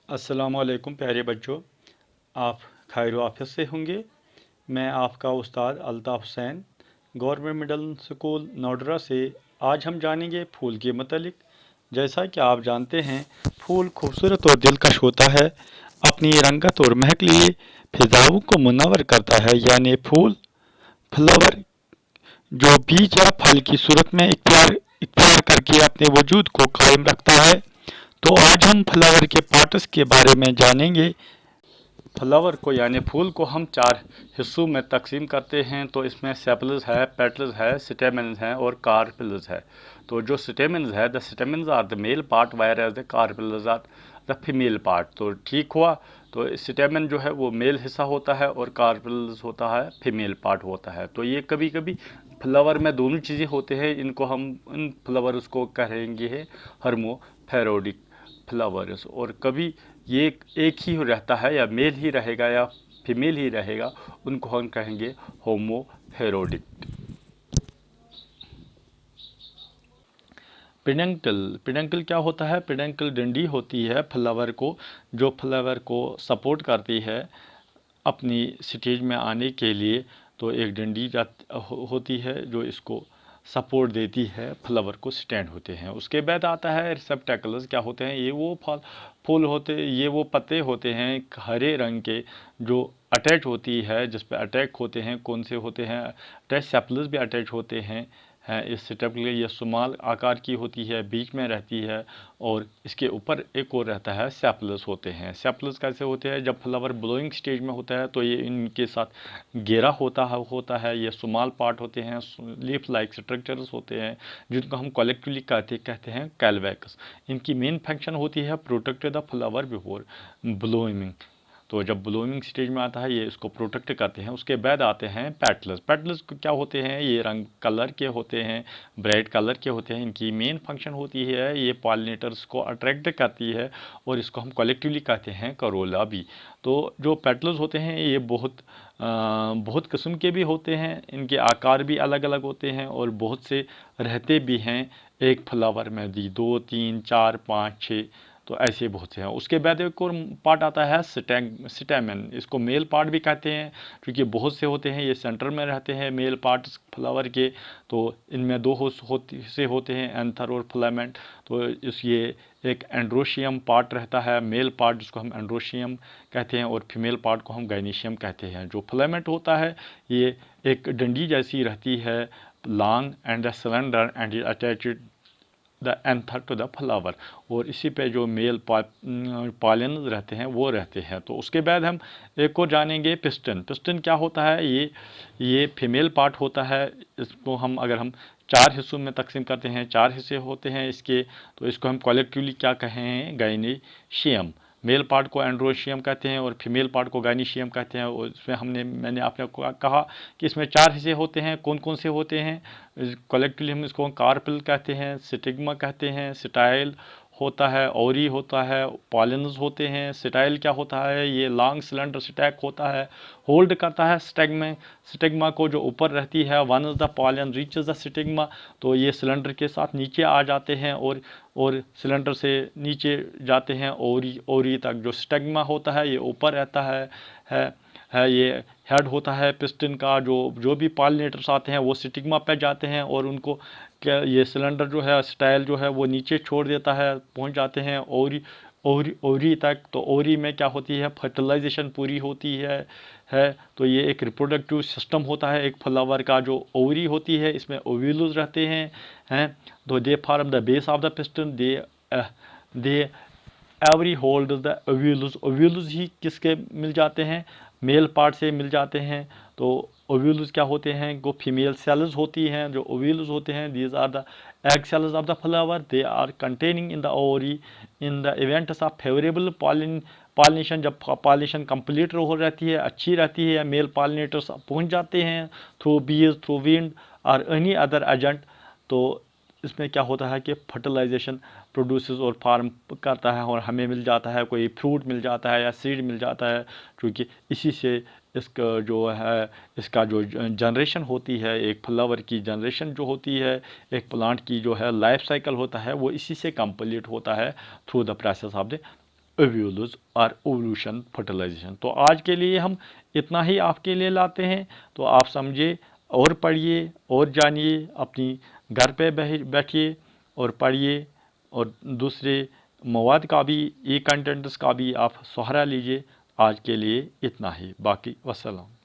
अस्सलामुअलैकुम प्यारे बच्चों, आप खैर आफियत से होंगे। मैं आपका उस्ताद Altaf Hussain government middle school Nodra से। आज हम जानेंगे फूल के मतलब। जैसा कि आप जानते हैं, फूल खूबसूरत और दिलकश होता है। अपनी रंगत और महक लिए फिजाओं को मुनव्वर करता है। यानी फूल फ्लावर जो बीज या फल की सूरत में इख्तियार इख्तियार करके अपने वजूद को कायम रखता है। तो आज हम फ्लावर के पार्ट्स के बारे में जानेंगे। फ्लावर को यानी फूल को हम चार हिस्सों में तकसीम करते हैं। तो इसमें सेपल्स है, पेटल्स है, स्टेमन्स हैं और कार्पेल्स है। तो जो स्टेमन्स है, the stamens are the male part whereas the carpels are the female part. तो ठीक हुआ। तो स्टेमन जो है वो मेल हिस्सा होता है और कार्पेल्स होता है फीमेल पार्ट होता है। तो ये कभी कभी फ्लावर में दोनों चीज़ें होते हैं। इनको हम इन फ्लावर्स को कहेंगे हर्मोफेरोडिक फ्लावर्स। और कभी ये एक ही रहता है, या मेल ही रहेगा या फीमेल ही रहेगा, उनको हम कहेंगे होमोफेरोडिक। पिडेंकल क्या होता है? पिडेंकल डंडी होती है फ्लावर को, जो फ्लावर को सपोर्ट करती है अपनी स्टेज में आने के लिए। तो एक डंडी होती है जो इसको सपोर्ट देती है, फ्लावर को स्टैंड होते हैं। उसके बाद आता है रिसेप्टेकल्स। क्या होते हैं? ये वो फूल होते, ये वो पत्ते होते हैं हरे रंग के, जो अटैच होती है, जिस पे अटैक होते हैं। कौन से होते हैं? अटैच सेपल्स भी अटैच होते हैं। इस सेटअप के लिए ये सुमाल आकार की होती है, बीच में रहती है, और इसके ऊपर एक और रहता है, सेपल्स होते हैं। सेपल्स कैसे होते हैं? जब फ्लावर ब्लोइंग स्टेज में होता है तो ये इनके साथ घेरा होता है। ये सुमाल पार्ट होते हैं, लीफ लाइक स्ट्रक्चर्स होते हैं, जिनको हम कलेक्टिवली कहते हैं कैलवैक्स। इनकी मेन फंक्शन होती है protect the flower before blowing. तो जब ब्लूमिंग स्टेज में आता है ये इसको प्रोटेक्ट करते हैं। उसके बाद आते हैं पेटल्स। पेटल्स क्या होते हैं? ये रंग कलर के होते हैं, ब्राइट कलर के होते हैं। इनकी मेन फंक्शन होती है ये पॉलिनेटर्स को अट्रैक्ट करती है, और इसको हम कलेक्टिवली कहते हैं करोला भी। तो जो पेटल्स होते हैं ये बहुत किस्म के भी होते हैं। इनके आकार भी अलग अलग होते हैं, और बहुत से रहते भी हैं एक फ्लावर में भी, 2 3 4 5 6। तो ऐसे बहुत से हैं। उसके बाद एक और पार्ट आता है स्टेमन। इसको मेल पार्ट भी कहते हैं, क्योंकि बहुत से होते हैं। ये सेंटर में रहते हैं मेल पार्ट्स फ्लावर के। तो इनमें दो हिस्से होते हैं, एंथर और फिलामेंट। तो ये एक एंड्रोशियम पार्ट रहता है, मेल पार्ट, जिसको हम एंड्रोशियम कहते हैं, और फीमेल पार्ट को हम गाइनीशियम कहते हैं। जो फिलामेंट होता है ये एक डंडी जैसी रहती है, long and cylinder and attached the anther to the flower. और इसी पे जो मेल पॉलन रहते हैं वो रहते हैं। तो उसके बाद हम एक और जानेंगे पिस्टन। पिस्टन क्या होता है? ये फीमेल पार्ट होता है। इसको हम अगर हम चार हिस्सों में तकसीम करते हैं, चार हिस्से होते हैं इसके। तो इसको हम कलेक्टिवली क्या कहें? गाइनीशियम। मेल पार्ट को एंड्रोशियम कहते हैं और फीमेल पार्ट को गाइनीशियम कहते हैं। और इसमें मैंने आपने कहा कि इसमें चार हिस्से होते हैं। कौन कौन से होते हैं? कलेक्टिवली हम इसको कार्पेल कहते हैं, स्टिग्मा कहते हैं, स्टाइल होता है, ओरी होता है, पॉलिन्स होते हैं। स्टाइल क्या होता है? ये लॉन्ग सिलेंडर स्टैक होता है, होल्ड करता है स्टिग्मा को जो ऊपर रहती है। One is the pollen reaches the stigma. तो ये सिलेंडर के साथ नीचे आ जाते हैं, और सिलेंडर से नीचे जाते हैं ओरी तक। जो स्टिग्मा होता है ये ऊपर रहता है ये हेड होता है पिस्टन का। जो भी पॉलिनेटर्स आते हैं वो स्टिग्मा पे जाते हैं, और उनको क्या ये सिलेंडर जो है, स्टाइल जो है, वो नीचे छोड़ देता है, पहुंच जाते हैं ओरी तक। तो ओरी में क्या होती है? फर्टिलाइजेशन पूरी होती है। तो ये एक रिप्रोडक्टिव सिस्टम होता है एक फ्लावर का। जो ओवरी होती है इसमें ओव्यूल्स रहते हैं। तो they form the base of the pistil. They every hold the ovules. Ovules ही किसके मिल जाते हैं? मेल पार्ट से मिल जाते हैं। तो ओव्यूल्स क्या होते हैं? वो फीमेल सेल्स होती हैं। जो ओव्यूल्स होते हैं, these are the egg cells of the flower. They are containing in the ovary in the events of favourable pollination. जब पॉलिनेशन कंप्लीट हो रहती है, अच्छी रहती है, मेल पॉलिनेटर्स पहुंच जाते हैं थ्रू बीज, थ्रू विंड और एनी अदर एजेंट। तो इसमें क्या होता है कि फर्टिलाइजेशन प्रोड्यूसेस और फार्म करता है, और हमें मिल जाता है, कोई फ्रूट मिल जाता है या सीड मिल जाता है, क्योंकि इसी से इसका जो है, इसका जो जनरेशन होती है, एक फ्लावर की जनरेशन जो होती है, एक प्लांट की जो है लाइफ साइकिल होता है, वो इसी से कंप्लीट होता है through the process of the ovules और ओवल्यूशन फर्टिलाइजेशन। तो आज के लिए हम इतना ही आपके लिए लाते हैं। तो आप समझिए और पढ़िए और जानिए, अपनी घर पे बैठिए और पढ़िए, और दूसरे मवाद का भी, ई कंटेंट्स का भी आप सहारा लीजिए। आज के लिए इतना ही, बाकी वस्सलाम।